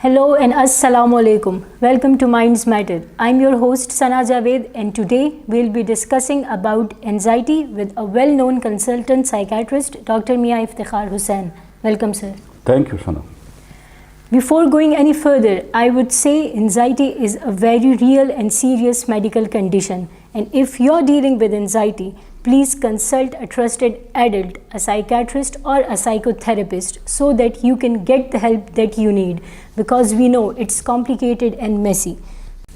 Hello and Assalamu alaikum. Welcome to Minds Matter. I'm your host Sana Javed, and today we'll be discussing about anxiety with a well-known consultant psychiatrist, Dr. Mia Iftikhar Hussain. Welcome, sir. Thank you, Sana. Before going any further, I would say anxiety is a very real and serious medical condition. And if you're dealing with anxiety, please consult a trusted adult, a psychiatrist or a psychotherapist so that you can get the help that you need, because we know it's complicated and messy.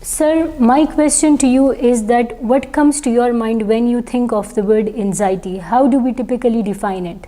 Sir, my question to you is that what comes to your mind when you think of the word anxiety? How do we typically define it?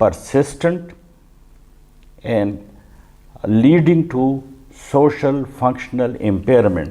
persistent and leading to social functional impairment,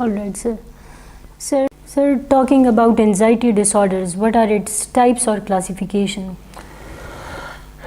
Alright, sir. Sir, talking about anxiety disorders, what are its types or classification?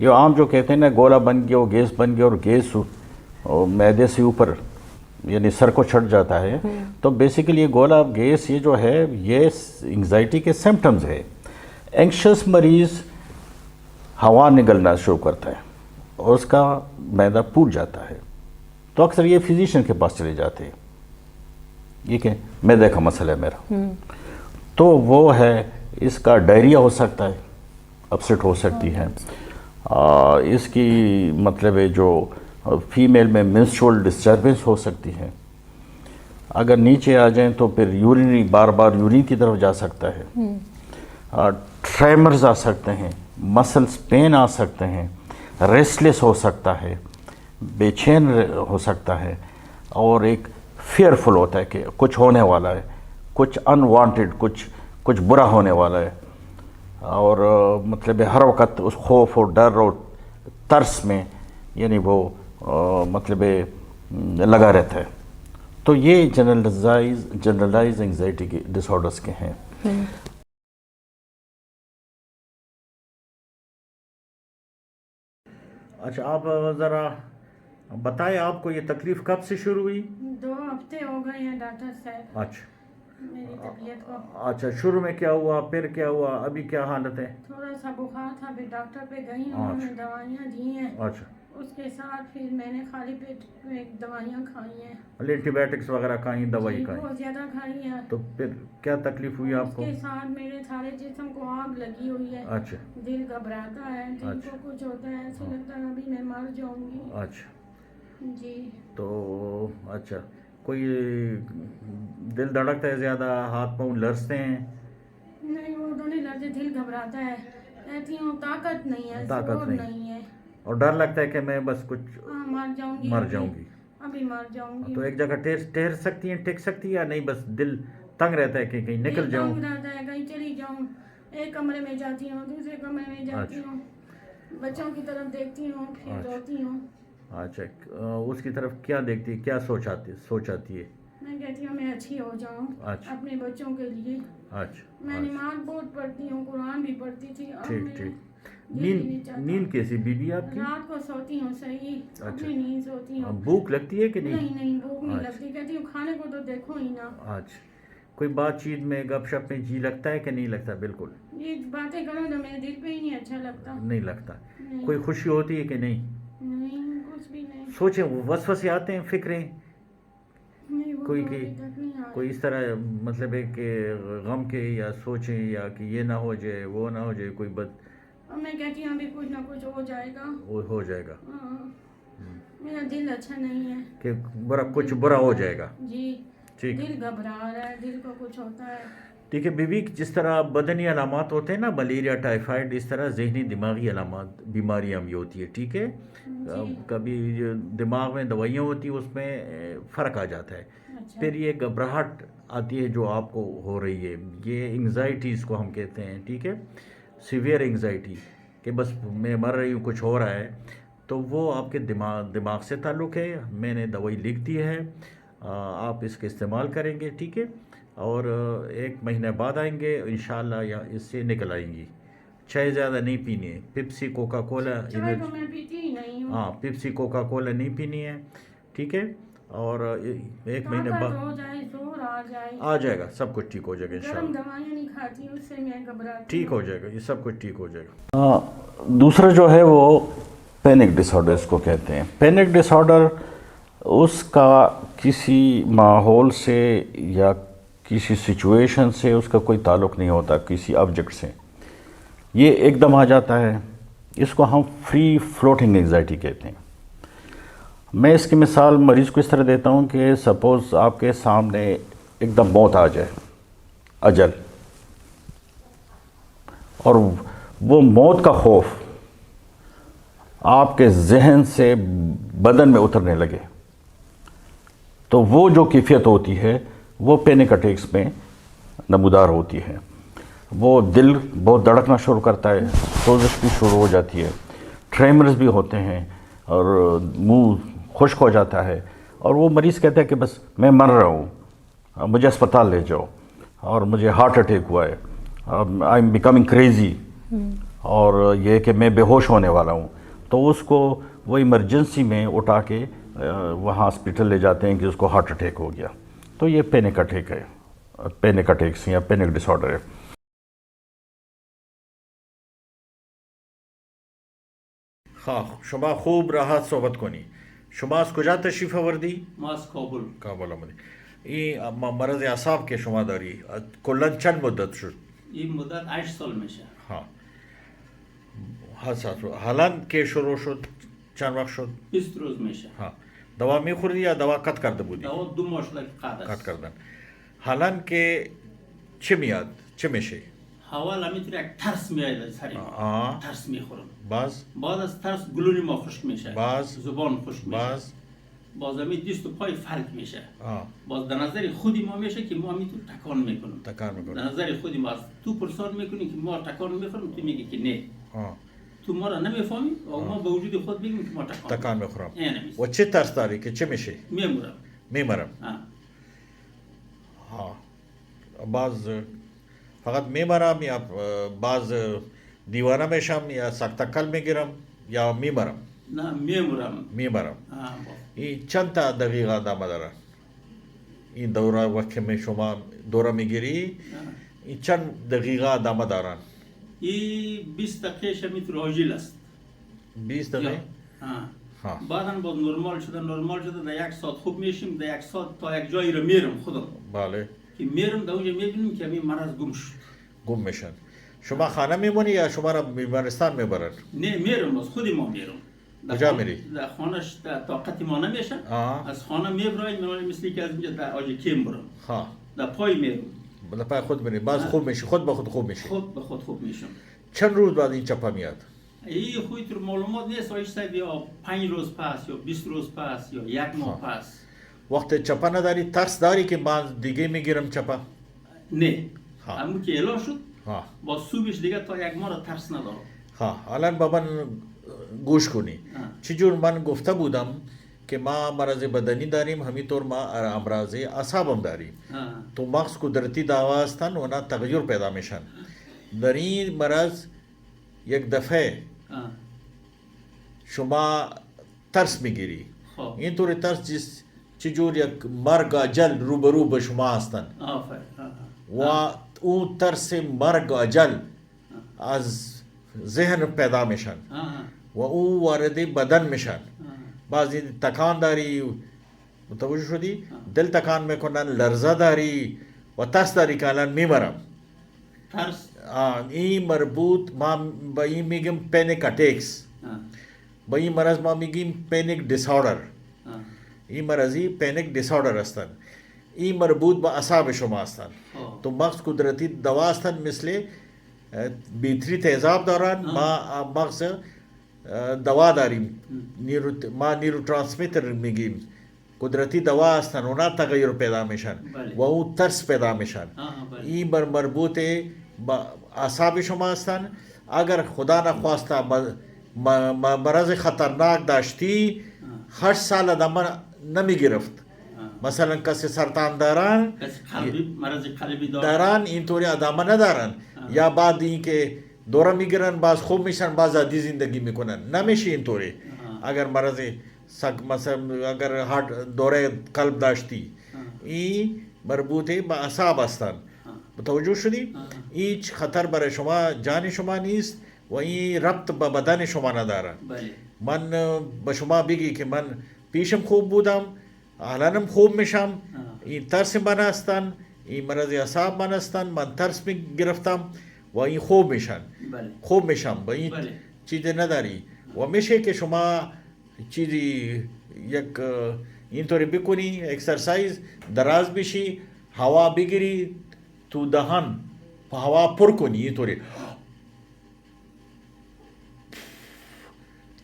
یہ عام جو کہتے ہیں نا گولا بن گیا وہ gas بن گیا اور گیس معدے سے اوپر یعنی سر کو چھٹ جاتا ہے، تو بیسیکلی یہ گولا گیس یہ جو ہے یہ انگزائٹی کے سمپٹمز ہے. اینکشس مریض ہوا نگلنا شروع کرتا ہے اور اس کا معدہ پھوٹ جاتا ہے، تو اکثر یہ فزیشین کے پاس چلے جاتے ہیں، یہ کہ معدے کا مسئلہ ہے میرا، تو وہ ہے اس کا ڈائریا ہو سکتا ہے، اپسٹ ہو سکتی ہے، اس کی مطلب ہے جو فیمیل میں منسٹرول ڈسٹربنس ہو سکتی ہے. اگر نیچے آ جائیں تو پھر یورینری بار بار یورین کی طرف جا سکتا ہے، ٹریمرز آ سکتے ہیں، مسلز پین آ سکتے ہیں، ریسٹلیس ہو سکتا ہے، بے چین ہو سکتا ہے، اور ایک فیئرفل ہوتا ہے کہ کچھ ہونے والا ہے، کچھ انوانٹیڈ کچھ برا ہونے والا ہے، اور مطلب ہر وقت اس خوف اور ڈر اور ترس میں یعنی وہ مطلب لگا رہتا ہے. تو یہ جنرلائز انگزائٹی کے ڈس آرڈرس کے ہیں. اچھا آپ ذرا بتائیں آپ کو یہ تکلیف کب سے شروع ہوئی؟ 2 ہفتے ہو گئے ہیں ڈاکٹر صاحب اچھا میری طبیعت کو. اچھا شروع میں کیا ہوا، پھر کیا ہوا، ابھی کیا حالت ہے؟ تھوڑا سا بخار تھا، پھر ڈاکٹر پہ گئی، انہوں نے دوائیاں دی ہیں. اچھا اس کے ساتھ پھر میں نے خالی پیٹ میں دوائیاں کھائی ہیں، اینٹی بایوٹکس وغیرہ کھائیں، دوائی کھائیں، بہت زیادہ کھائی ہیں. تو پھر کیا تکلیف ہوئی آپ اس کو؟ کے ساتھ میرے سارے جسم کو آگ لگی ہوئی ہے. اچھا دل گھبراتا ہے، دل کو کچھ ہوتا ہے، ایسے لگتا ہے ابھی میں مر جاؤں گی. اچھا جی تو اچھا کوئی دل دھڑکتا ہے زیادہ، ہاتھ پاؤں لرزتے ہیں؟ نہیں وہ تو نہیں لگتے، دل گھبراتا ہے، کہتی ہوں طاقت نہیں ہے، طاقت زور نہیں ہے، اور ڈر لگتا ہے کہ میں بس کچھ مر جاؤں گی، ابھی مر جاؤں گی. تو ایک جگہ ٹھہر سکتی ہیں، ٹک سکتی ہے، یا نہیں بس دل تنگ رہتا ہے کہ کہیں نکل جاؤں؟ تنگ رہتا ہے کہیں چلی جاؤں، ایک کمرے میں جاتی ہوں، دوسرے کمرے میں جاتی ہوں، بچوں کی طرف دیکھتی ہوں، پھر روتی ہوں. اچھا اس کی طرف کیا دیکھتی ہے، کیا سوچاتی ہے؟ میں کہتی ہوں میں اچھی ہو جاؤں اپنے بچوں کے لیے. اچھا میں نماز بہت پڑھتی ہوں، قرآن بھی پڑھتی تھی. ٹھیک. نیند کیسی بی بی آپ کی؟ رات کو سوتی ہوں صحیح، اپنی نیند سوتی ہوں. بھوک لگتی ہے کہ نہیں؟ نہیں بھوک نہیں لگتی، کہتی ہوں کھانے کو تو دیکھو ہی نا. اچھا کوئی بات چیت میں گپ شپ میں جی لگتا ہے کہ نہیں لگتا؟ بالکل یہ باتیں کروں تو میرے دل پہ ہی نہیں اچھا لگتا. نہیں لگتا. کوئی خوشی ہوتی ہے کہ نہیں؟ نہیں کچھ بھی نہیں. سوچیں وسوسے آتے ہیں، فکریں کوئی اس طرح مطلب ہے کہ غم کے یا سوچیں یا کہ یہ نہ ہو جائے وہ نہ ہو جائے کوئی میں کہتی ہوں ابھی کچھ نہ کچھ ہو جائے گا. وہ ہو جائے گا. میرا دل اچھا نہیں ہے کہ کچھ برا ہو جائے گا. جی ٹھیک دل گھبرا رہا ہے، دل کو کچھ ہوتا ہے. ٹھیک ہے بیوی، جس طرح بدنی علامات ہوتے ہیں نا ملیریا ٹائیفائڈ، اس طرح ذہنی دماغی علامات بیماریاں بھی ہوتی ہے. ٹھیک ہے کبھی دماغ میں دوائیاں ہوتی ہیں اس میں فرق آ جاتا ہے. پھر یہ گھبراہٹ آتی ہے جو آپ کو ہو رہی ہے، یہ انگزائٹی اس کو ہم کہتے ہیں. ٹھیک ہے سیویئر انگزائٹی کہ بس میں مر رہی ہوں، کچھ ہو رہا ہے، تو وہ آپ کے دماغ سے تعلق ہے. میں نے دوائی لکھ دی ہے، آپ اس کا استعمال کریں گے. ٹھیک ہے اور 1 مہینہ بعد آئیں گے انشاءاللہ یا اس سے نکل آئیں گی. چائے زیادہ نہیں پینی ہے، Pepsi Coca Cola Pepsi Coca Cola نہیں پینی ہے. ٹھیک ہے اور 1 مہینے بعد آ جائے گا، سب کچھ ٹھیک ہو جائے گا انشاءاللہ. ٹھیک ہو جائے گا، یہ سب کچھ ٹھیک ہو جائے گا. دوسرا جو ہے وہ پینک ڈس آرڈر اس کو کہتے ہیں. پینک ڈس آرڈر اس کا کسی ماحول سے یا کسی سچویشن سے اس کا کوئی تعلق نہیں ہوتا، کسی آبجیکٹ سے، یہ ایک دم آ جاتا ہے. اس کو ہم فری فلوٹنگ انگزائٹی کہتے ہیں. میں اس کی مثال مریض کو اس طرح دیتا ہوں کہ سپوز آپ کے سامنے ایک دم موت آ جائے، اجل، اور وہ موت کا خوف آپ کے ذہن سے بدن میں اترنے لگے، تو وہ جو کیفیت ہوتی ہے وہ پینک اٹیکس میں نمودار ہوتی ہے. وہ دل بہت دھڑکنا شروع کرتا ہے، سوزش بھی شروع ہو جاتی ہے، ٹریمرز بھی ہوتے ہیں، اور منہ خشک ہو جاتا ہے، اور وہ مریض کہتا ہے کہ بس میں مر رہا ہوں، مجھے اسپتال لے جاؤ، اور مجھے ہارٹ اٹیک ہوا ہے، آئی ایم بیکمنگ کریزی، اور یہ کہ میں بے ہوش ہونے والا ہوں، تو اس کو وہ ایمرجنسی میں اٹھا کے وہاں ہاسپٹل لے جاتے ہیں کہ اس کو ہارٹ اٹیک ہو گیا. تو یہ پینک اٹیک ہے، پینک اٹیکس یا پینک ڈس آرڈر ہے. شما خوب راحت صحبت کنی. شما از کجا تشریف آوردی؟ ما از کابل. کابل آمدی. این مرض اعصاب که شما داری کلا چند مدت شد؟ این مدت 8 سال میشه. ها. حالا که شروع شد چند وقت شد؟ 20 روز میشه. ها. دوا میخوردی یا دوا قطع کرده بودی؟ دوا 2 ماه شده که قطع است. قطع کردن. حالا که چه میاد؟ چه میشه؟ اول همینطور یک ترس میاد سری. آه. ترس میخورم. بعد از ترس گلوی ما خشک میشه. زبان خشک میشه. باز همین دست و پای فرق میشه. باز در نظر خودی ما میشه که ما همینطور تکان میکنیم. در نظر خودی ما تو پرسان میکنیم که ما تکان میخوریم، تو میگی که نه. تو ما را نمیفهمی و ما به وجود خود میگیم که ما تکان میخورم. و چه ترس داری که چه میشه؟ میمرم. باز فقط میمرم یا باز دیوانه میشم یا سرتکل میگیرم یا میمرم؟ نه میمرم. این چند تا دقیقه ادامه داره؟ این دوره وقت که شما دوره میگیری این چند دقیقه ادامه دارن؟ این 20 دقیقه میتونه عاجل است. 20 دقیقه؟ بعدا باز نرمال شده در 1 ساعت خوب میشیم، در 1 ساعت تا یک جایی رو میرم خودم. بله. که میرم در اونجا میبینیم که همین مرض گم میشن. شما خانه میمونی یا شما را بیمارستان میبرن؟ نه میرم، باز خودی ما میرم. کجا میری؟ در خانهش طاقت ما نمیشه. از خانه میبرایم مثلی که از اینجا در آج کیم برم. در پای میرم. در پای خود میری. باز خوب میشی. خود به خود خوب میشی. خود به خود خوب میشم. چند روز بعد این چپا میاد؟ این خوی تو معلومات نیست، آیش ساید یا 5 روز پس یا 20 روز پس یا 1 ماه پس. وقت چپا نداری ترس داری که من دیگه میگیرم چپا؟ نه. همون که اعلان شد با صبحش دیگه تا 1 ماه ترس ندارم. الان با من گوش کنی. چجور من گفته بودم که ما مرض بدنی داریم، همینطور ما امراض اعصابم داریم. تو مغز قدرتی دوا هستن اونا تغییر پیدا میشن. در این مرض یک دفعه شما ترس میگیری. اینطور ترس چجور یک مرگ اجل روبرو به شما هستن و اون ترس مرگ اجل از ذهن پیدا میشن و او وارد بدن میشن. بعضی تکان داری، متوجه شدی؟ دل تکان میکنن، لرزه داری و ترس داری که الان میمرم. ترس این مربوط ما با این میگیم پینیک اٹیکس. با این مرض ما میگیم پینیک ڈس آرڈر. این مرضی پینیک ڈس آرڈر هستن. این مربوط با اعصاب شما هستن. تو مغز قدرتی دوا هستن مثل B3 تیزاب دارن. ما مغز دوا داریم، ما نیرو ترانسمیتر میگیم، قدرتی دوا هستن، اونا تغییر پیدا میشن و اون ترس پیدا میشن. این مربوط با اعصاب شما هستن. اگر خدا نخواسته مرض خطرناک داشتی 8 سال آدم نمیگرفت. مثلا کسی سرطان دارن، مرض قلبی دارن اینطوری آدم ندارن. یا بعد این که دوره میگیرن باز خوب میشن، باز عادی زندگی میکنن. نمیشه اینطوری. اگر مرض مثلا اگر هارت دوره قلب داشتی، این مربوطه با اعصاب هستن. متوجه شدی؟ هیچ خطر برای شما جان شما نیست و این ربط به بدن شما نداره. من به شما بگی که من پیشم خوب بودم، الانم خوب میشم. این ترس من هستن، این مرض اعصاب من هستن. من ترس میگرفتم و این خوب میشن. خوب میشم. با این چیز نداری و میشه که شما چیزی یک اینطوری بکنی، اکسرسایز، دراز بشی، هوا بگیری تو دهان، هوا پر کنی اینطوری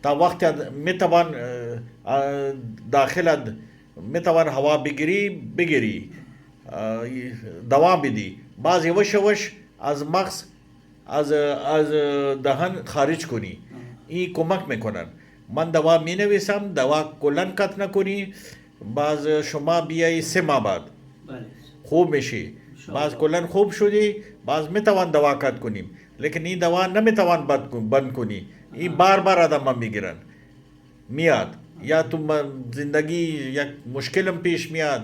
تا وقت میتوان داخل میتوان هوا بگیری دوام بدی. بعض یوش یوش از مغز از دهان خارج کنی. این کمک میکنن. من دوا می نویسم، دوا کلن قطع نکنی. بعض شما بیایی 3 ماه بعد خوب میشی. بعض کلن خوب شدی، بعض میتوان دوا قطع کنیم. لیکن این دوان نمیتوان بند کنی. این بار بار آدم میگیرن میاد یا تو زندگی یک مشکلم پیش میاد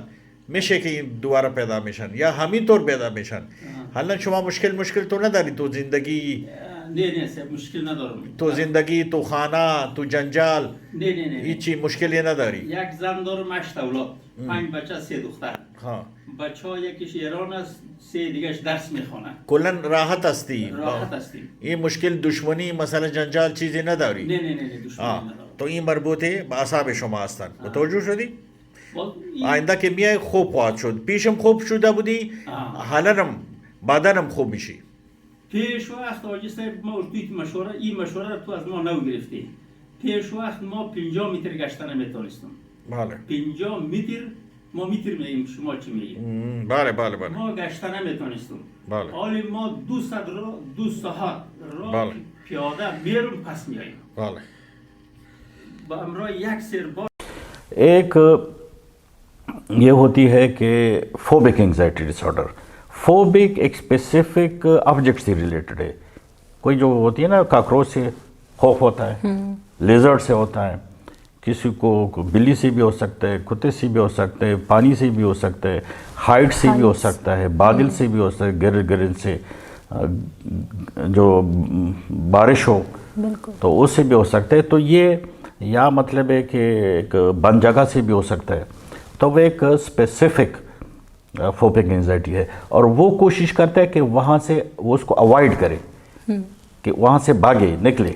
میشه که این دوباره پیدا میشن یا همینطور پیدا میشن. حالا شما مشکل تو نداری تو زندگی؟ نه سر مشکل ندارم. تو زندگی، تو خانه، تو جنجال نه هیچی مشکلی نداری؟ یک زن دارم 8 اولاد، 5 بچه 3 دختر. ها. بچه ها یکیش ایران است، 3 دیگهش درس میخونه. کلا راحت هستی؟ راحت هستیم. این مشکل دشمنی مثلا جنجال چیزی نداری؟ نه دشمنی ندارم. تو این مربوطه به اعصاب شما هستن. متوجه شدی؟ آینده که میای خوب خواهد شد. پیشم خوب شده بودی، حالنم بعدنم خوب میشی. پیش وقت آجی صاحب ما توی مشوره این مشوره رو تو از ما نو گرفتی. پیش وقت ما 50 متر گشتن نمیتونستم. بله. 50 متر ما متر میگیم، شما چی میگیم؟ بله. ما گشتن نمیتونستم. بله. حالی ما 2 ساعت راه پیاده میرم پس میاییم. بله. با امرای یک سر با ایک یہ ہوتی ہے کہ فوبک انگزائٹی ڈس آرڈر. فوبک ایک اسپیسیفک آبجیکٹ سے ریلیٹڈ ہے. کوئی جو ہوتی ہے نا کاکروچ سے خوف ہوتا ہے, لیزرڈ سے ہوتا ہے, کسی کو بلی سے بھی ہو سکتا ہے, کتے سے بھی ہو سکتا ہے, پانی سے بھی ہو سکتا ہے, ہائٹ سے بھی ہو سکتا ہے, بادل سے بھی ہو سکتا ہے, گرن سے جو بارش ہو تو اس سے بھی ہو سکتا ہے. تو یہ یا مطلب ہے کہ ایک بند جگہ سے بھی ہو سکتا ہے. تو وہ ایک اسپیسیفک فوبک انگزائٹی ہے اور وہ کوشش کرتا ہے کہ وہاں سے وہ اس کو اوائڈ کرے, کہ وہاں سے بھاگے, نکلے.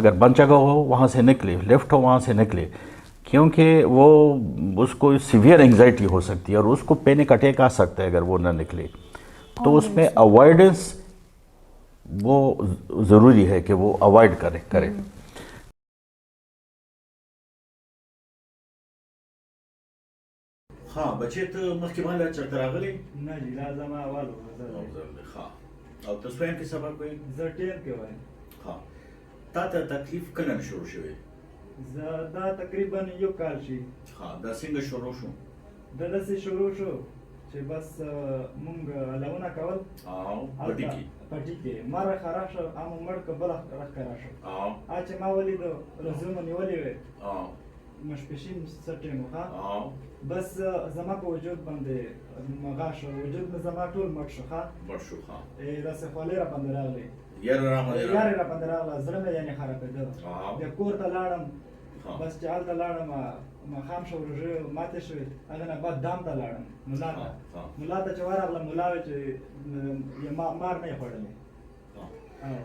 اگر بند جگہ ہو وہاں سے نکلے, لیفٹ ہو وہاں سے نکلے, کیونکہ وہ اس کو سیویئر انگزائٹی ہو سکتی ہے اور اس کو پینک اٹیک آ سکتا ہے اگر وہ نہ نکلے. تو اس میں اوائڈنس وہ ضروری ہے کہ وہ اوائڈ کرے. ها بچې ته مخکې مالا چېرته راغلی؟ نه جي دا زما اول و. ښه. او ته څویم کې سبق وایي؟ زه ټیم کې وایم. ښه. تا ته تکلیف کله نه شروع شوی؟ زه دا تقریبا یو کال شي. ښه. دا څنګه شروع شو؟ دا داسې شروع شو چې بس مونږ لونه کول او پټي کې پټي کې ما راښه راشه اما مړ که بله راښکاره راشه چې ما ولیدو رزومه نیولې وې مشپشین څه ټیم و ښه بس زما په وجود باندې مغا شو وجود مې زما ټول مټ شو ښه داسې خولې را باندې راغلې یارې را باندې راغله زړه مې یعنې خرابېده بیا کور ته لاړم بس چې هلته لاړم ماښام شو روژې ماتې شوې هغه نه بعد دام ته لاړم ملا ته چې ورغلم ملا وې چې مار نه یې خوړلی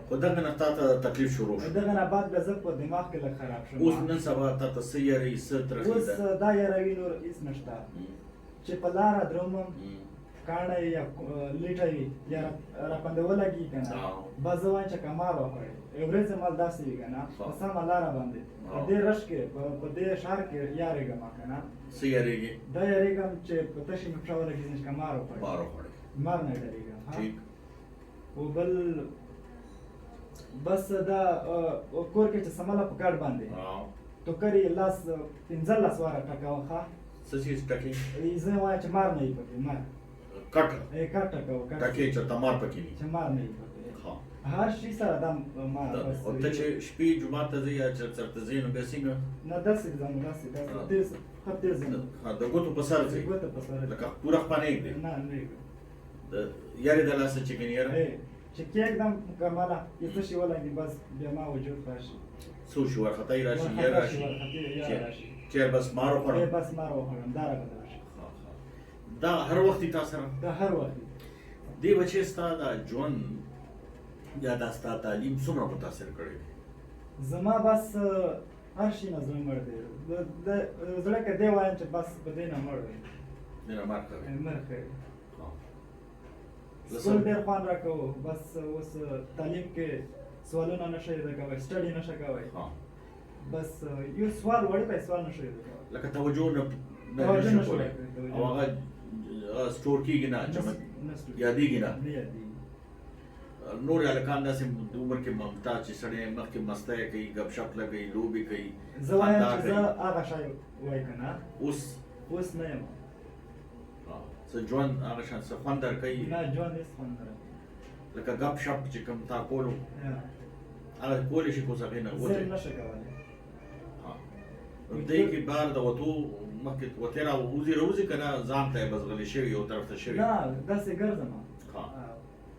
خو دغه نه تا ته تکلیف شروع شو دغه نه بعد بیا زه په دماغ کې لږ خراب شوم اوس نن سبا تا ته څه یاري څه ترخی اوس دا یاروي نور هېڅ نشته چې په لاره درومم کاڼی یا لیټه وي یا راپاندې ولګي که نه بس زه وایم چې که مار وخوړې ورځې مال داسې وي که نه په سمه لاره باندې په دې رش کې په دې ښار کې یارېږم که نه څه یارېږي دا یارېږم چې په تشې مې پښه ولګېږي چې که مار وخوړې مار نه ډارېږم او بل بس دا کور کې چې سمله په کټ باندې ټوکر یې لاس 15 واره ټکاوه ښه څه چیز ټکې زه وایم چې مار نه وي پکې مار کټ ټکاوه ټکې چې ته مار پکې وي چې مار نه وي پکې هر شي سره دا مار او ته چې شپې جومات ته ځې یا چېرته ځې نو بیا څنګه نه داسې ځم داسې تیز ښه تیز ځم د ګوتو په سر ځې لکه پوره خپه نه یږدې نه نه د یارې د لاسه چې ګنې یاره چې کېږدم مکمله یو څه شي ولګي بس بیا ما وجود راشي څه وشي وارخطی راشي یا راشي چېر بس مار وخوړم بس مار وخوړم دا راته راشي دا هر وخت تا سره دا هر وخت دې بچې ستا دا ژوند یا دا ستا تعلیم څومره متاثر کړی زما بس هر شي نه زړه مړ دی زړه که دی وایم چې بس په دې نه مړ دی دې نه مار کوي مړ کوي سکول ډېر خوند راکوو بس اوس تعلیم کې سوالونه نه شئ زده کوئ سټډي نه شه کوئ بس یو سوال وړوکی سوال نه شئ زده کوئ لکه توجه نه شو کولی او هغه سټور کېږي نه یادېږي نه نور هلکان داسې د عمر کې ممتاز چې سړی مخکې مستی کوي ګپ شپ لګوي لوبې کوي زه وایم چې زه هغه شی وایي که نه اوس نه یم څه ژوند هغه شان څه خوند درکوي نه ژوند هېڅ خوند نه راکوي لکه ګپ شپ چې کوم تا کولو یا هغه کولی شي خو هغې نه زه وځي نشه کولی نو دی کې بار د وتو مخکې وتې راوځي راوځي که نه ځان ته یې بس غلی شوي یو طرف ته شوي نه داسې ګرځم ها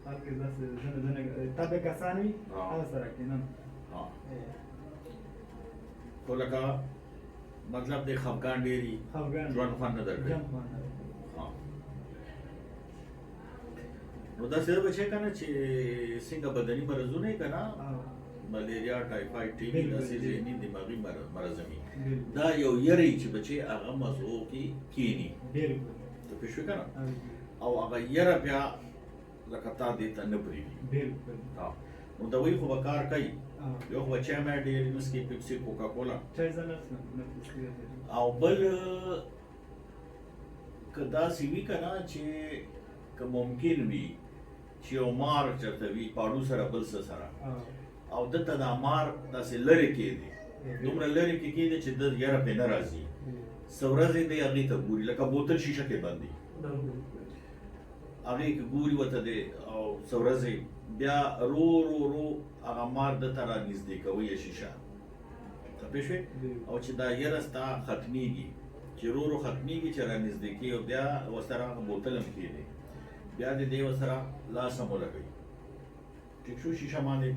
هلکې داسې ځنې طبع کسان وي هغه سره کښېنم ها خو لکه مطلب دی خفګان ډېر وي خفګان ژوند خوند نه درکوي ژوند خوند نه درکوي. نو دا څه بچی که نه چې څنګه بدني مرضونه یې که نه ملیریا ټایفاید ټي بي داسې ذهني دماغي مرضمي دا یو یری چې بچی هغه موضوع کې کینی بالکل ته پوه شوې که نه او هغه یره بیا لکه تا دې ته نه پرېږدي بالکل نو دوی خو به کار کوي یو خو به چای مای ډېر مسکي پیپسي کوکا کولا چای زه نه څښم نه څښم. او بل که داسې وي که نه چې که ممکن وي چې یو مار چېرته وي پاړو سره بل څه سره او دته دا مار داسې لرې کېدی دومره لرې کې کېدی چې د یاره پرې نه راځي څه ورځې دی هغې ته ګوري لکه بوتل شیشه کې بند دی هغې کې ګوري ورته دی او څه ورځې بیا رو رو رو هغه مار دته را نږدې کوي شیشه ته پوه شوې او چې دا یره ستا ختمیږي چې رو رو ختمیږي چې را نږدې کېږي او بیا ورسره هغه بوتل هم کېدی بیا دې دی ورسره لاس هم ولګوي ټیک شو شیشه باندې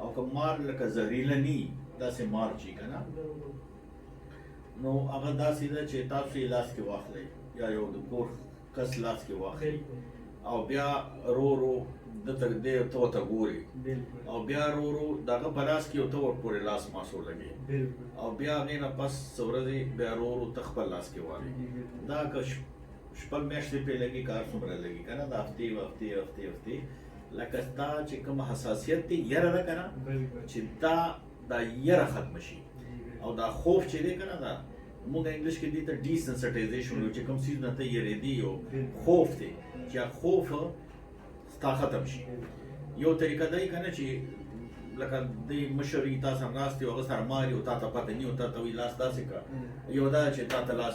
او که مار لکه زهریله نی داسې مار چې که نه نو هغه داسې ده چې تاسو یې لاس کې واخلئ یا یو د کور کس لاس کې واخلئ او بیا رو رو دته دی ته ورته ګوري او بیا رو رو د هغه په لاس کې یو ته ورپورې لاس ماسو لګي او بیا هغې نه پس څه ورځې بیا رو رو ته خپل لاس کې والي دا که شپږ میاشتې پرې لګي کار څومره لګي که نه د هفتې هفتې لکه ستا چې کوم حساسیت دی یره ده که نه چې دا یره ختمه شي او دا خوف چې دی که نه دا موږ انګلیش کې دې ته ډیسنسټایزیشن وایو چې کوم څیز نه ته یېرېدي یو خوف دی چې خوف ستا ختم شي یو طریقه دی که نه چې لکه دی مشر وي تا سره ناست یو هغه سره مار یو تا ته پته نه وي تا ته وایي لاس داسې کړه یو دا چې تا ته لاس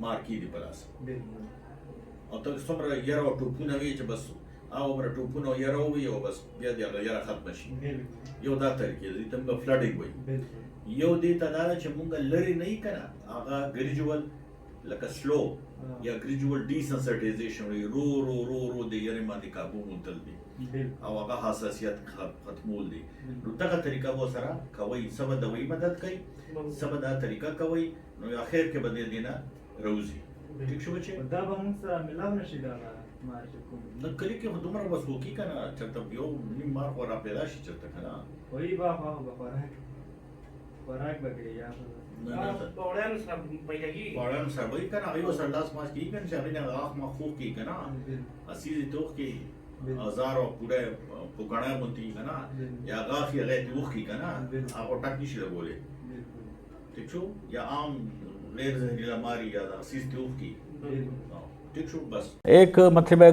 مار کېږي په لاس او ته څومره یره او ټوپونه وي چې بس هغومره ټوپونه او یره ووي او بس بیا د هغه یره ختمه شي یو دا طریقې دي ته موږ فلډینګ وایي یو دې ته دا ده چې موږ لرې نه یي که نه هغه ګریجول لکه سلو یا ګریجول ډیسنسټایزیشن وایي رو رو رو رو د یرې باندې کابو موندل دي او هغه حساسیت ختمول دي نو دغه طریقه به ورسره کوئ څه به دوایي مدد کوي څه به دا طریقه کوئ نو اخر کې به دې نه راوځي ټیک شو بچې دا به موږ سره ملاو نه شي دا مار چې کوم نه کلي کې خو دومره بس وکړي که نه چېرته یو نیم مار خو را پیدا شي چېرته که نه وایي به خو به خوراک به کوي یا پوړیانو سره پیدا کېږي پوړیانو سره به وي که نه هغوی ورسره لاس ماس کېږي که نه چې هغوی نه غاښ ماخ خوږ کېږي که نه اسیزې توغ کېږي ازار او پوډه پوکړه مونتی که نه یا غاښ یې هغې ته وښکي که نه هغه ټک نه شي لګولی ٹھیک شو یا عام غیر زہریلا ماری یا اسیز ته وښکي ٹھیک شو بس ایک مطلب ہے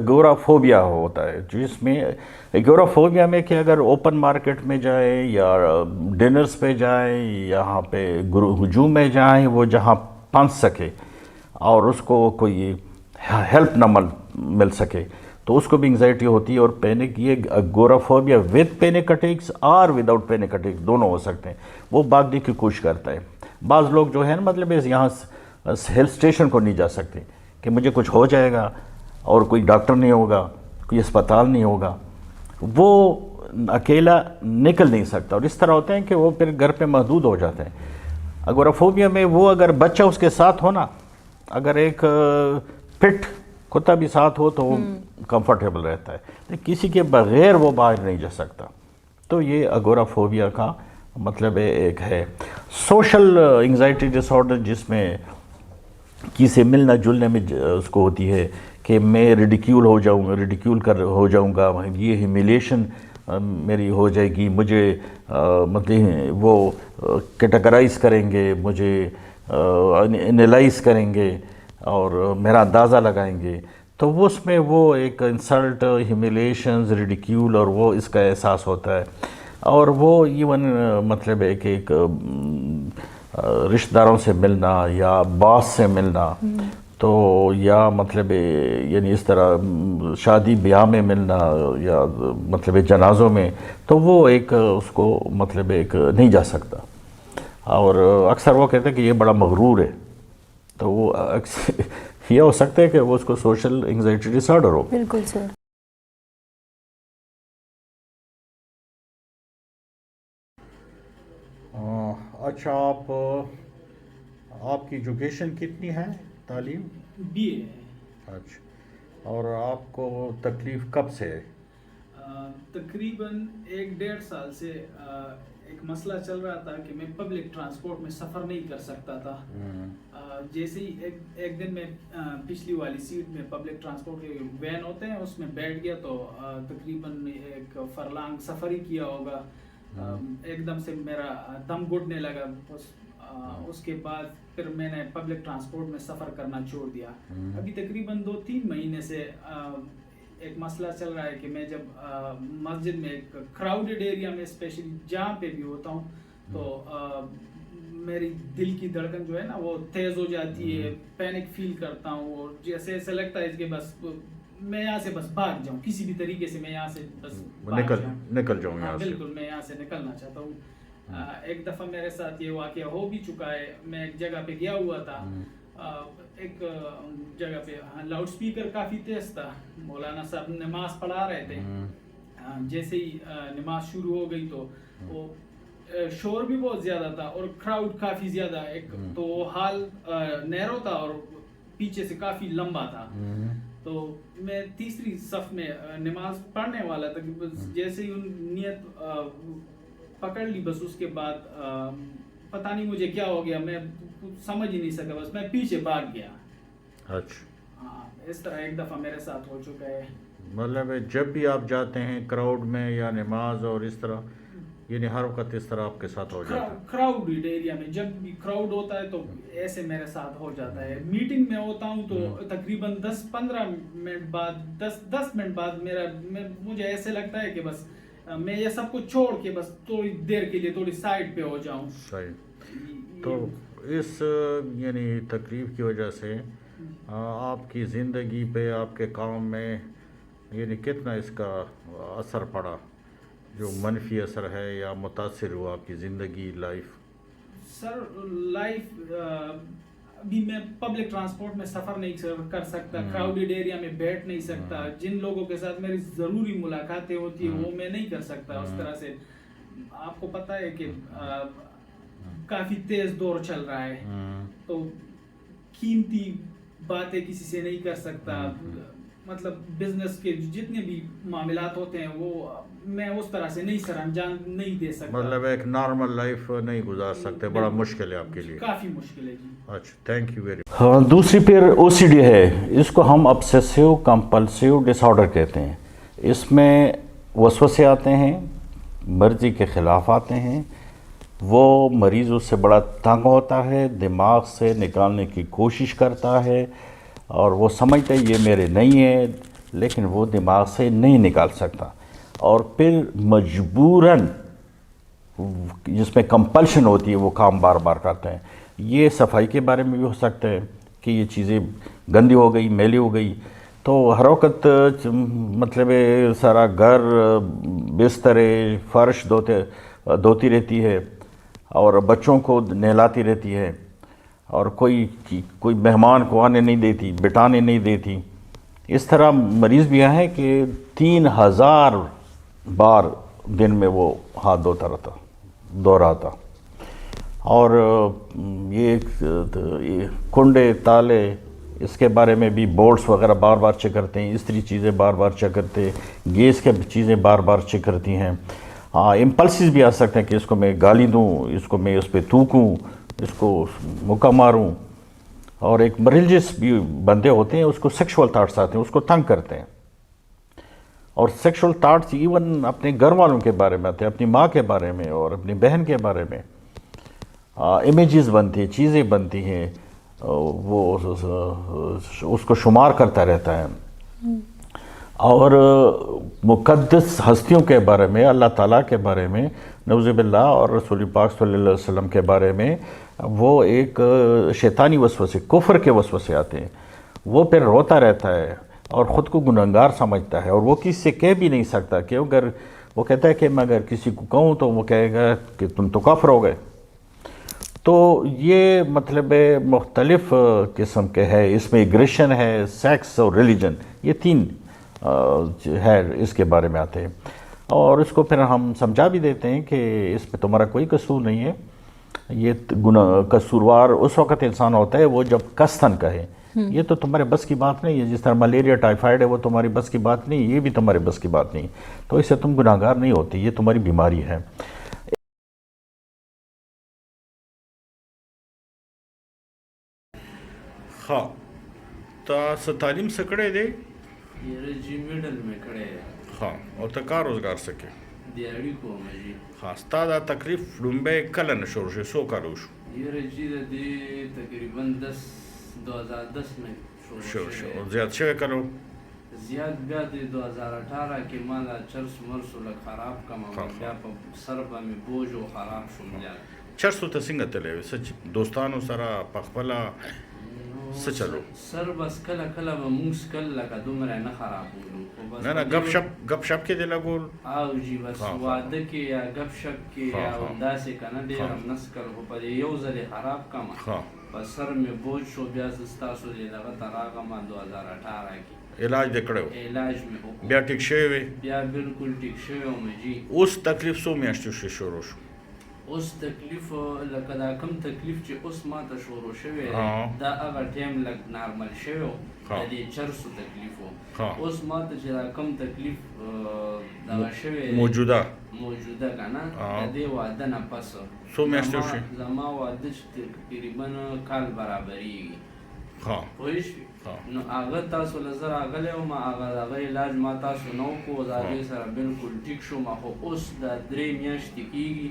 گورافوبیا ہوتا ہے جس میں گورافوبیا میں کہ اگر اوپن مارکیٹ میں جائیں یا ڈنرز پہ جائیں یہاں پہ ہجوم میں جائیں وہ جہاں پھنس سکے اور اس کو کوئی ہیلپ نہ مل سکے تو اس کو بھی انگزائٹی ہوتی ہے اور پینک یہ گورافوبیا ود پینک اٹیکس اور وداؤٹ پینک اٹیکس دونوں ہو سکتے ہیں وہ بھاگنے کی کوشش کرتا ہے بعض لوگ جو ہے نا مطلب یہاں ہل اسٹیشن کو نہیں جا سکتے کہ مجھے کچھ ہو جائے گا اور کوئی ڈاکٹر نہیں ہوگا کوئی اسپتال نہیں ہوگا وہ اکیلا نکل نہیں سکتا اور اس طرح ہوتے ہیں کہ وہ پھر گھر پہ محدود ہو جاتے ہیں اگورافوبیا میں وہ اگر بچہ اس کے ساتھ ہو نا اگر ایک فٹ کتا بھی ساتھ ہو تو وہ کمفرٹیبل رہتا ہے کسی کے بغیر وہ باہر نہیں جا سکتا تو یہ اگورافوبیا کا مطلب ایک ہے سوشل انگزائٹی ڈس آرڈر جس میں کسی سے ملنا جلنے میں اس کو ہوتی ہے کہ میں ریڈیکیول ہو جاؤں گا یہ ہیمیلیشن میری ہو جائے گی مجھے مطلب وہ کیٹیگرائز کریں گے مجھے انیلائز کریں گے اور میرا اندازہ لگائیں گے تو وہ اس میں وہ ایک انسلٹ ہیمیلیشنز ریڈیکیول اور وہ اس کا احساس ہوتا ہے اور وہ ایون مطلب ہے کہ ایک رشتہ داروں سے ملنا یا باس سے ملنا تو یا مطلب یعنی اس طرح شادی بیاہ میں ملنا یا مطلب جنازوں میں، تو وہ ایک اس کو مطلب ایک نہیں جا سکتا. اور اکثر وہ کہتے ہیں کہ یہ بڑا مغرور ہے، تو وہ یہ ہو سکتا ہے کہ وہ اس کو سوشل انگزائٹی ڈس آرڈر ہو. بالکل سر. اچھا، آپ کی ایجوکیشن کتنی ہے، تعلیم؟ بی اے ہے. اچھا، اور آپ کو تکلیف کب سے ہے؟ تقریباً 1-1.5 سال سے ایک مسئلہ چل رہا تھا کہ میں پبلک ٹرانسپورٹ میں سفر نہیں کر سکتا تھا. جیسے ہی ایک دن میں پچھلی والی سیٹ میں پبلک ٹرانسپورٹ کے وین ہوتے ہیں اس میں بیٹھ گیا، تو تقریباً 1 فرلانگ سفر ہی کیا ہوگا. ایک دم سے میرا دم گھٹنے لگا. اس کے بعد پھر میں نے پبلک ٹرانسپورٹ میں سفر کرنا چھوڑ دیا. ابھی تقریباً 2-3 مہینے سے ایک مسئلہ چل رہا ہے کہ میں جب مسجد میں ایک کراؤڈڈ ایریا میں اسپیشلی جہاں پہ بھی ہوتا ہوں تو میری دل کی دھڑکن جو ہے نا وہ تیز ہو جاتی ہے، پینک فیل کرتا ہوں، اور جیسے ایسا لگتا ہے کہ بس میں یہاں سے بس بھاگ جاؤں، کسی بھی طریقے سے میں یہاں سے بس نکل جاؤں یہاں سے. بالکل میں یہاں سے نکلنا چاہتا ہوں. ایک دفعہ میرے ساتھ یہ واقعہ ہو بھی چکا ہے. میں ایک جگہ پہ گیا ہوا تھا، ایک جگہ پہ لاؤڈ سپیکر کافی تیز تھا، مولانا صاحب نماز پڑھا رہے تھے. جیسے ہی نماز شروع ہو گئی تو وہ شور بھی بہت زیادہ تھا اور کراؤڈ کافی زیادہ. ایک تو ہال نیرو تھا اور پیچھے سے کافی لمبا تھا. تو میں تیسری صف میں نماز پڑھنے والا تھا کہ جیسے ہی ان نیت پکڑ لی، بس اس کے بعد پتہ نہیں مجھے کیا ہو گیا، میں سمجھ ہی نہیں سکا، بس میں پیچھے بھاگ گیا. اچھا، ہاں اس طرح ایک دفعہ میرے ساتھ ہو چکا ہے. مطلب جب بھی آپ جاتے ہیں کراؤڈ میں یا نماز اور اس طرح، یعنی ہر وقت اس طرح آپ کے ساتھ ہو جاتا ہے؟ کراؤڈ ایریا میں جب بھی کراؤڈ ہوتا ہے تو ایسے میرے ساتھ ہو جاتا ہے. میٹنگ میں ہوتا ہوں تو تقریباً 10-15 منٹ بعد 10 منٹ بعد مجھے ایسے لگتا ہے کہ بس میں یہ سب کو چھوڑ کے بس تھوڑی دیر کے لیے تھوڑی سائڈ پہ ہو جاؤں. صحیح. تو اس یعنی تکلیف کی وجہ سے آپ کی زندگی پہ، آپ کے کام میں یعنی کتنا اس کا اثر پڑا، جو منفی اثر ہے یا متاثر ہوا آپ کی زندگی، لائف؟ سر لائف ابھی میں پبلک ٹرانسپورٹ میں سفر نہیں کر سکتا، کراؤڈڈ ایریا میں بیٹھ نہیں سکتا، جن لوگوں کے ساتھ میری ضروری ملاقاتیں ہوتی ہیں وہ میں نہیں کر سکتا اس طرح سے. آپ کو پتہ ہے کہ کافی تیز دور چل رہا ہے، تو قیمتی باتیں کسی سے نہیں کر سکتا. مطلب بزنس کے جتنے بھی معاملات ہوتے ہیں وہ میں اس طرح سے نہیں سر انجام نہیں دے سکتا. مطلب ایک نارمل لائف نہیں گزار سکتے، بڑا مشکل ہے آپ کے لیے؟ کافی مشکل ہے جی. اچھا، تھینک یو ویری. ہاں، دوسری پھر او سی ڈی ہے، اس کو ہم obsessive compulsive disorder کہتے ہیں. اس میں وسوسے آتے ہیں، مرضی کے خلاف آتے ہیں، وہ مریض اس سے بڑا تنگ ہوتا ہے، دماغ سے نکالنے کی کوشش کرتا ہے اور وہ سمجھتا ہے یہ میرے نہیں ہے، لیکن وہ دماغ سے نہیں نکال سکتا. اور پھر مجبوراً جس میں کمپلشن ہوتی ہے وہ کام بار بار کرتے ہیں. یہ صفائی کے بارے میں بھی ہو سکتا ہے کہ یہ چیزیں گندی ہو گئی، میلی ہو گئی، تو ہر وقت مطلب سارا گھر، بسترے، فرش دھوتی رہتی ہے اور بچوں کو نہلاتی رہتی ہے اور کوئی مہمان کو آنے نہیں دیتی، بٹانے نہیں دیتی. اس طرح مریض بھی ہے کہ 3000 بار دن میں وہ ہاتھ دھو رہا تھا. اور یہ کنڈے، تالے، اس کے بارے میں بھی بورڈز وغیرہ بار بار چیک کرتے ہیں، استری چیزیں بار بار چیک کرتے ہیں، گیس کے چیزیں بار بار چیک کرتی ہیں. امپلسز بھی آ سکتے ہیں کہ اس کو میں گالی دوں، اس کو میں اس پہ تھوکوں، اس کو مکہ ماروں. اور ایک ریلیجس بھی بندے ہوتے ہیں، اس کو سیکشول تھاٹس آتے ہیں، اس کو تنگ کرتے ہیں. اور سیکشول تھاٹس ایون اپنے گھر والوں کے بارے میں آتے ہیں، اپنی ماں کے بارے میں اور اپنی بہن کے بارے میں. امیجز بنتی ہیں، چیزیں بنتی ہیں، وہ اس کو شمار کرتا رہتا ہے. اور مقدس ہستیوں کے بارے میں، اللہ تعالیٰ کے بارے میں، نعوذ باللہ، اور رسول پاک صلی اللہ علیہ وسلم کے بارے میں وہ ایک شیطانی وسوسے، کفر کے وسوسے آتے ہیں. وہ پھر روتا رہتا ہے اور خود کو گنہگار سمجھتا ہے، اور وہ کسی سے کہہ بھی نہیں سکتا کہ اگر وہ کہتا ہے کہ میں اگر کسی کو کہوں تو وہ کہے گا کہ تم تو کافر ہو گئے. تو یہ مطلب مختلف قسم کے ہے، اس میں ایگریشن ہے، سیکس اور ریلیجن، یہ تین ہے اس کے بارے میں آتے ہیں. اور اس کو پھر ہم سمجھا بھی دیتے ہیں کہ اس میں تمہارا کوئی قصور نہیں ہے. یہ قصوروار اس وقت انسان ہوتا ہے وہ جب قصداً کہے. یہ تو تمہارے بس کی بات نہیں ہے، جس طرح ملیریا ٹائیفائڈ ہے وہ تمہاری بس کی بات نہیں، یہ بھی تمہارے بس کی بات نہیں، تو اس سے تم گناہگار نہیں ہوتی، یہ تمہاری بیماری ہے. ہاں تا تعلیم سکڑے دے یہ جی میڈل میں کھڑے ہیں. ہاں اور تا کار روزگار سکے دیاڑی کو مجھے ہاں ستا دا تکلیف لنبے کلن شروع شو سو کارو شو یہ جی دے تقریباً 2010 میں شروع شو اور زیاد شوے کرو زیاد بیا دے 2018 کے مالا چرس مرسو لگ خراب کما بیا پا سربا میں بوجھ و خراب شو مجھا چرسو تا سنگا تلے سچ دوستانو سرا پخپلا سچلو سر بس کلا کلا با موس کل لکا دمرے نہ خراب ہولو نا گپ شپ کے دے لگول آو جی بس وعدہ کے یا گپ شپ کے یا وندا سے کنا دے رم نسکل ہو پا دے یو زل خراب کما بس سر میں بوجھ شو بیا زستاسو دے لگا تراغا ما 2018 کی علاج دکڑے ہو علاج میں ہو بیا ٹک شوے وے بیا بالکل ٹک شوے ہو میں جی اس تکلیف سو میاشتو شو شروع شو اس تکلیف لکه دا کم تکلیف چې اوس ما ته شروع شوی دا هغه ټایم لږ نارمل شوی و د دې چرسو تکلیف و اوس ما ته چې دا کم تکلیف دغه شوی موجوده که نه د دې واده نه پس څو میاشتې وشوې زما واده چې تقریبا کال برابرېږي پوه شوې نو هغه تاسو له زه راغلی وم هغه علاج ما تاسو نه وکړو د هغې سره بالکل ټیک شوم خو اوس دا 3 میاشتې کېږي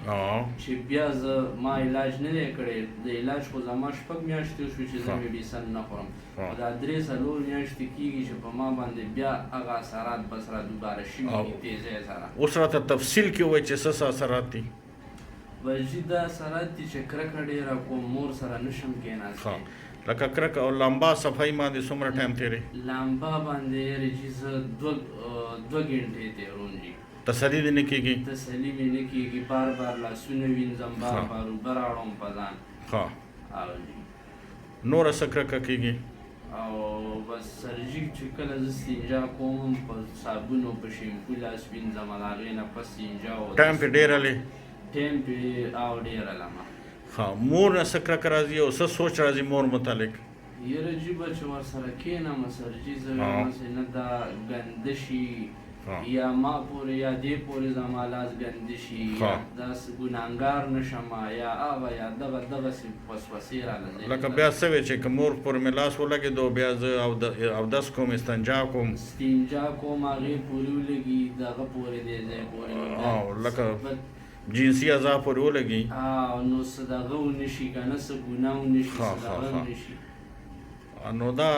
چې بیا زه ما علاج نه دی کړی د علاج خو زما 6 میاشتې وشوې چې زه میډیسن نه خورم خو دا 3-4 میاشتې کېږي چې په ما باندې بیا هغه اثرات بس را دوباره شوي دي تیزۍ سره. اوس راته تفصیل کې ووایي چې څه اثرات دي؟ وجي دا اثرات دي چې کرکه ډېره کوم مور سره نشم کېناستی لکه کرک او لامبا صفائی باندې څومره ټایم تیری؟ لامبا باندې یارې چې زه 2 غنټې تیروم جي. تسلی دې نه کېږي؟ تسلی مې نه کېږي، بار بار لاسونه وینځم، بار بار اوبه راوړم په ځان. او جي نوره څه کرکه کېږي؟ او بس سرجیک چې کله زه استنجا کوم په صابون او په شیمپو لاس وینځم د هغې نه پس استنجا ټایم پې ډېره لې؟ ټایم پې او ډېره لمه. مور نه څه کرکه راځي او څه سوچ راځي مور متعلق؟ یاره جیبه چې ورسره کښېنم سرجي زه همسې نه دا ګنده شي یا ما پورې یا دې پورې زما لاس ګنده شي یا داسې ګناهګار نه شم یا هغه یا دغسې وسوسې راله لکه بیا څه وې چې که مور پورې مې لاس ولګېدو بیا زه اودس کوم استنجا کوم هغې پورې ولګي دغه پورې دې ځای پورې لکه جنسی اعضاء پورې ولګي نو څه دغه ونه شي که نه څه ګناه ونه شي څه دغه ونه شي. نو دا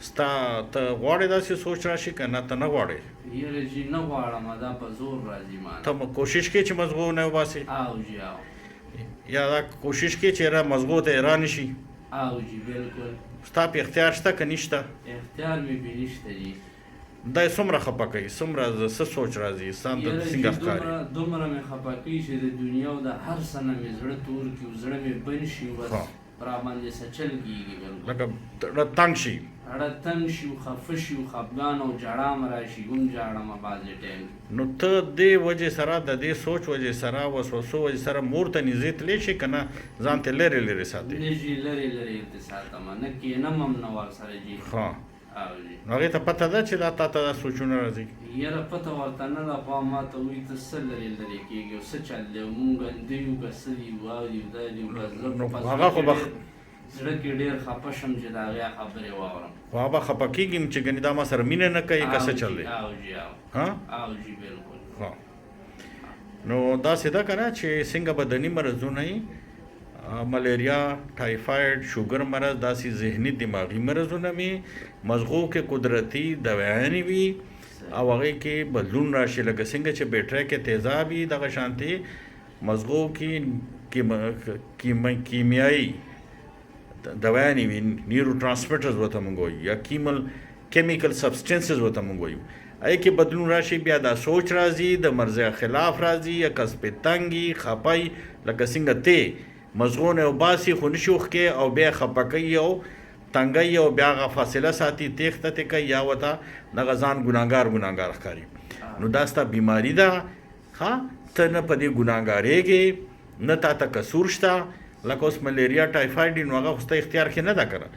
ستا ته غواړې داسې سوچ راشي که نه ته نه غواړې؟ یاره جي نه غواړم، دا په زور راځي ما ته کوشش کوې چې مزغو نه وباسې؟ او جي او یا دا کوشش کوې چې مزغو ته را نه شي؟ او جي بالکل. ستا په اختیار شته که نشته؟ اختیار مې پې نشته جي. دا یې څومره خفه کوي؟ څومره څه سوچ راځي؟ ستان ته څنګه ښکاري؟ دومره مې خفه کوي چې د دنیا او د هر څه نه مې زړه تور کړي، زړه مې بند شي، بس را باندې سچل کېږي بالکل، لکه تنګ شي، اړه تنګ شي، خفه شي، خفګان او ژړا م راشي، هم ژاړم بعضې ټایم. نو ته دې وجې سره د دې سوچ وجې سره وسوسو وجې سره مور ته نږدې تللی شي که نه ځان ته لرې لرې ساتې؟ نه جي لرې لرې ورته ساتم، نه کښېنم هم نه ورسره جي. نو هغې ته پته ده چې دا تا ته دا سوچونه راځي؟ یاره پته ورته نه ده، خو ما ته وایي ته څه لرې لرې کېږي او څه چل دی، مونږ ګنده یو که څه دي او دي دا دي، زړه کې ډېر خفه شم چې د هغې خبرې واورم. خو هغه به خفه کېږي چې ګنې دا ما سره مینه نه کوي که څه چل دی؟ او جي او جي بالکل. نو داسې ده که نه چې څنګه بدني مرضونه یي ملیریا، ټایفایډ، شوګر مرض، داسې ذهني دماغي مرضونه مې مزغو کې قدرتي دوایانې وي او هغې کې بدلون راشي، لکه څنګه چې بیټرۍ کې تیزاب وي دغه شانتې مزغو کې کیمیایي دوایانی وی نیورو ټرانسمیټرز ورته موږ وایو یا کیمیکل سبسټنسز ورته موږ وایو. ای کې بدلون راشي بیا دا سوچ راځي د مرضی خلاف راځي یا کسب تنګي خپای لکه څنګه ته مزغون او باسي خو نشوخ کې او بیا خپکای او تنګي او بیا غ فاصله ساتي تخته ته کوي یا وتا د غزان ګناګار ښکاری. نو دا ستا بیماری ده ها ته نه پدې ګناګارېږي نه تا ته قصور شته لکه اوس ملیریا ټایفاید نو هغه خو ستا اختیار کې نه ده کنه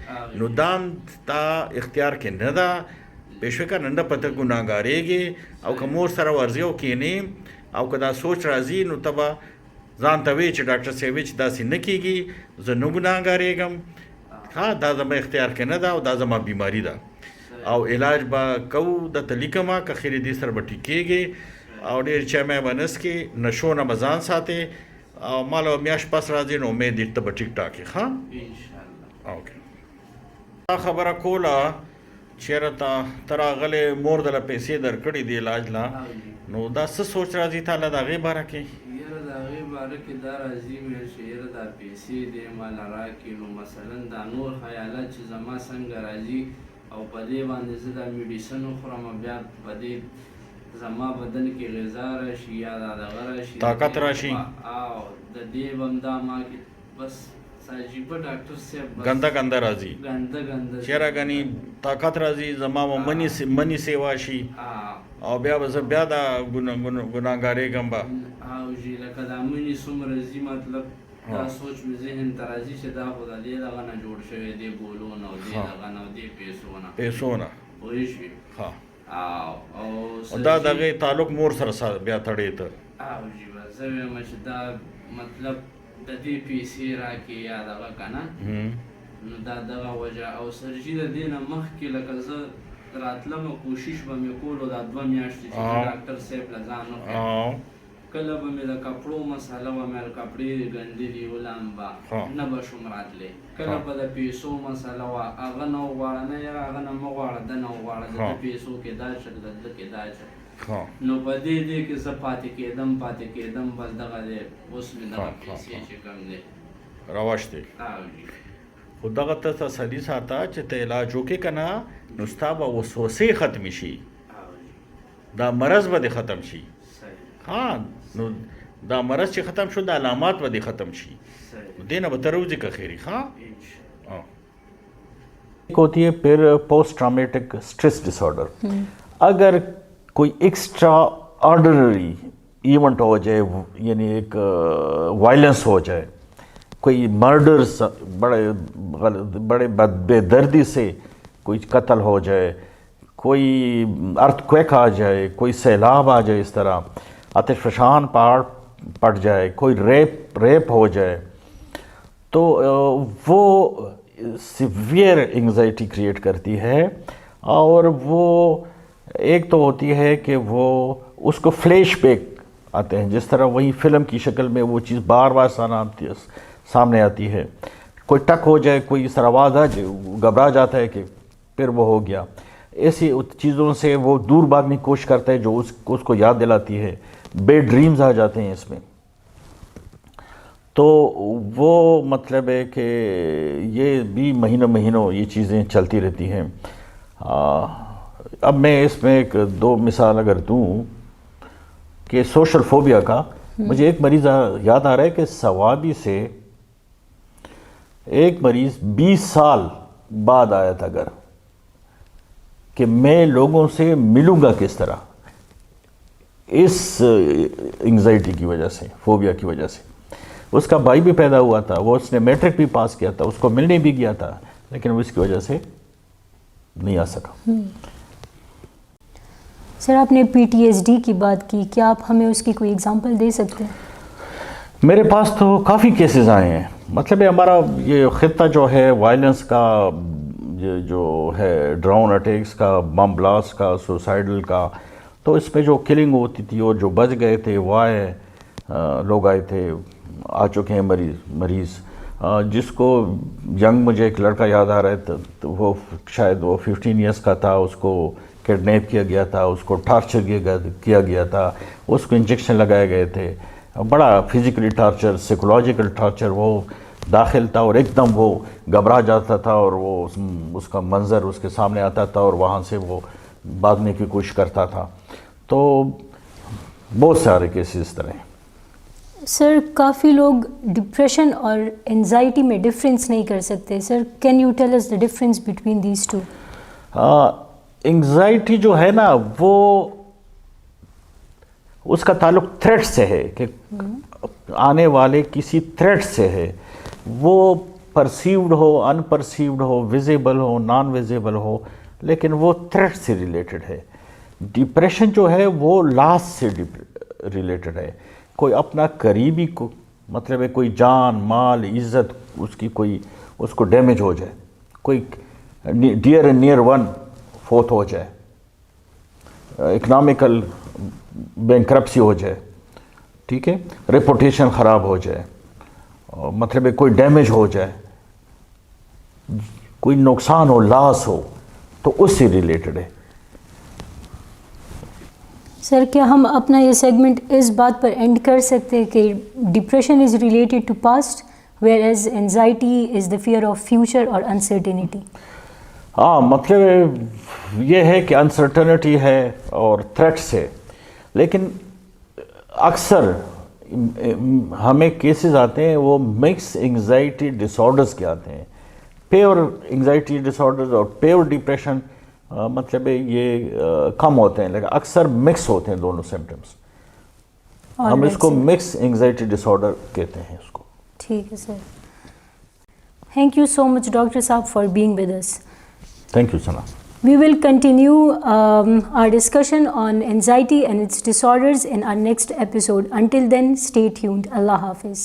نو دام تا اختیار کې نه ده بېشکه نن پته ګناګارېږي او که مور سره ورځي او کښېنې او که دا سوچ راځي نو ته به ځان ته وایي چې ډاکټر صاحب وایي چې داسې نه کېږي زه نه ګناګارېږم ها دا زما اختیار کې نه ده او دا زما بیماری ده او علاج به کوو درته لیکمه که خیر دې سره به ټیک کېږي او ډېر چای مای به نه څکې نشو نه به ځان ساتې او مال او میاشت پس راځي نو امید دې ته به ټیک ټاک یې ښه اوکې. دا خبره کوله چېرې ته راغلې مور دله پیسې درکړې دي علاج لا نو دا څه سوچ راځي تاله د هغې باره کې؟ یاره د هغې باره کې دا راځي مې چې یاره دا پیسې دې ماله راکړي نو مثلا دا نور خیالات چې زما څنګه راځي او په دې باندې زه دا میډیسن وخورم بیا په دې زما بدن کې غذا راشي یا دا دغه راشي طاقت راشي او د دې به هم دا ما کې بس عجیبه ډاکټر صاحب ګنده راځي ګنده چېرې ګنې طاقت راځي زما به منی سیوا شي او بیا به زه بیا دا ګناګارېږم به او جي لکه دا مني څومره ځي مطلب دا سوچ مې ذهن ته راځي چې دا خو د دې دغه نه جوړ شوی دی ګولونه او دې دغه نه او دې پیسو نه پوه شوې او دا د هغې تعلق مور سره بیا تړې ته او جي بس زه وایم چې دا مطلب د دې پیسې راکړې یا دغه که نه نو دا دغه وجه او سرجي د دې نه مخکې لکه زه راتلمه کوشش به مې کولو دا 2 میاشتې چې ډاکټر صاحب له ځان وکړم کله به مې د کپړو مساله به مې کپړې ګندې دي ولامبه نه به شوم راتلی کله به د پیسو مساله وه هغه نه وغواړه نه یاره هغه نه مه غواړه ده نه وغواړه د پیسو کې دا چل د ده کې دا چل نو په دې کې زه پاتې کېدم بس دغه دی اوس مې دغه پیسې چې کم دی رواج دی خو دغه ته تسلي ساته چې ته علاج وکړې که نه نو ستا به وسوسې ختمې شي دا مرض به دې ختم شي ها نو دا مرض چې ختم شو دا علامات به دې ختم شي دې نه به ته روزي که خیری ها ایک ہوتی ہے پھر post traumatic stress dis order. اگر کوئی ایکسٹرا آرڈنری ایونٹ ہو جائے یعنی ایک وائلنس ہو جائے کوئی مرڈرس بڑے بے دردی سے کوئی قتل ہو جائے کوئی ارتھ کویک آ جائے کوئی سیلاب آ جائے اس طرح آتش فشان پہاڑ پڑ جائے کوئی ریپ ہو جائے تو وہ سیویئر انگزائٹی کریٹ کرتی ہے اور وہ ایک تو ہوتی ہے کہ وہ اس کو فلیش بیک آتے ہیں جس طرح وہی فلم کی شکل میں وہ چیز بار بار سامنے آتی ہے. کوئی ٹک ہو جائے کوئی اس طرح آواز آ جائے گھبرا جاتا ہے کہ پھر وہ ہو گیا. ایسی چیزوں سے وہ دور بھاگنے کی کوشش کرتا ہے جو اس کو یاد دلاتی ہے. بے ڈریمز آ جاتے ہیں اس میں. تو وہ مطلب ہے کہ یہ بھی مہینوں یہ چیزیں چلتی رہتی ہیں. اب میں اس میں ایک 2 مثال اگر دوں کہ سوشل فوبیا کا مجھے ایک مریض یاد آ رہا ہے کہ سوابی سے ایک مریض 20 سال بعد آیا تھا گھر کہ میں لوگوں سے ملوں گا کس طرح اس انگزائٹی کی وجہ سے فوبیا کی وجہ سے. اس کا بھائی بھی پیدا ہوا تھا وہ اس نے میٹرک بھی پاس کیا تھا اس کو ملنے بھی گیا تھا لیکن وہ اس کی وجہ سے نہیں آ سکا. سر آپ نے پی ٹی ایس ڈی کی بات کی کیا آپ ہمیں اس کی کوئی اگزامپل دے سکتے ہیں؟ میرے پاس تو کافی کیسز آئے ہیں. مطلب ہمارا یہ خطہ جو ہے وائلنس کا جو ہے ڈرون اٹیکس کا بم بلاسٹ کا سوسائڈل کا تو اس میں جو کلنگ ہوتی تھی اور جو بچ گئے تھے وہ آئے لوگ آئے تھے آ چکے ہیں مریض جس کو ینگ مجھے ایک لڑکا یاد آ رہا ہے تو وہ شاید وہ 15 ایئرس کا تھا. اس کو کڈنیپ کیا گیا تھا اس کو ٹارچر کیا گیا تھا اس کو انجیکشن لگائے گئے تھے. بڑا فزیکلی ٹارچر سائیکولوجیکل ٹارچر. وہ داخل تھا اور ایک دم وہ گھبرا جاتا تھا اور وہ اس کا منظر اس کے سامنے آتا تھا اور وہاں سے وہ بھاگنے کی کوشش کرتا تھا. تو بہت سارے کیسز اس طرح ہیں. سر کافی لوگ ڈپریشن اور انزائٹی میں ڈفرینس نہیں کر سکتے. Sir can you tell us the difference between these two? Anxiety جو ہے نا وہ اس کا تعلق تھریٹ سے ہے کہ آنے والے کسی تھریٹ سے ہے. وہ پرسیوڈ ہو ان پرسیوڈ ہو ویزیبل ہو نان ویزیبل ہو لیکن وہ تھریٹ سے ریلیٹڈ ہے. ڈپریشن جو ہے وہ لاس سے ریلیٹڈ ہے. کوئی اپنا قریبی کو مطلب ہے کوئی جان مال عزت اس کی کوئی اس کو ڈیمیج ہو جائے, کوئی ڈیئر اینڈ نیئر ون فوت ہو جائے, اکنامیکل بینکرپسی ہو جائے, ٹھیک ہے, ریپوٹیشن خراب ہو جائے, مطلب ہے کوئی ڈیمیج ہو جائے, کوئی نقصان ہو لاس ہو تو اس سے ریلیٹڈ ہے. سر کیا ہم اپنا یہ سیگمنٹ اس بات پر اینڈ کر سکتے ہیں کہ depression is related to past whereas anxiety is the fear of future اور انسرٹینٹی؟ ہاں, مطلب یہ ہے کہ انسرٹنٹی ہے اور تھریٹس ہے, لیکن اکثر ہمیں کیسز آتے ہیں وہ مکس انگزائٹی ڈس آرڈرز کے آتے ہیں. پیور انگزائٹی ڈس آرڈرز اور پیور ڈپریشن مطلب یہ کم ہوتے ہیں, لیکن اکثر مکس ہوتے ہیں دونوں سمٹمس. ہم اس کو مکس انگزائٹی ڈس آرڈر کہتے ہیں اس کو. ٹھیک ہے sir. Thank you so much doctor صاحب for being with us. Thank you Sana. We will continue our discussion on anxiety and its disorders in our next episode. Until then, stay tuned. Allah Hafiz.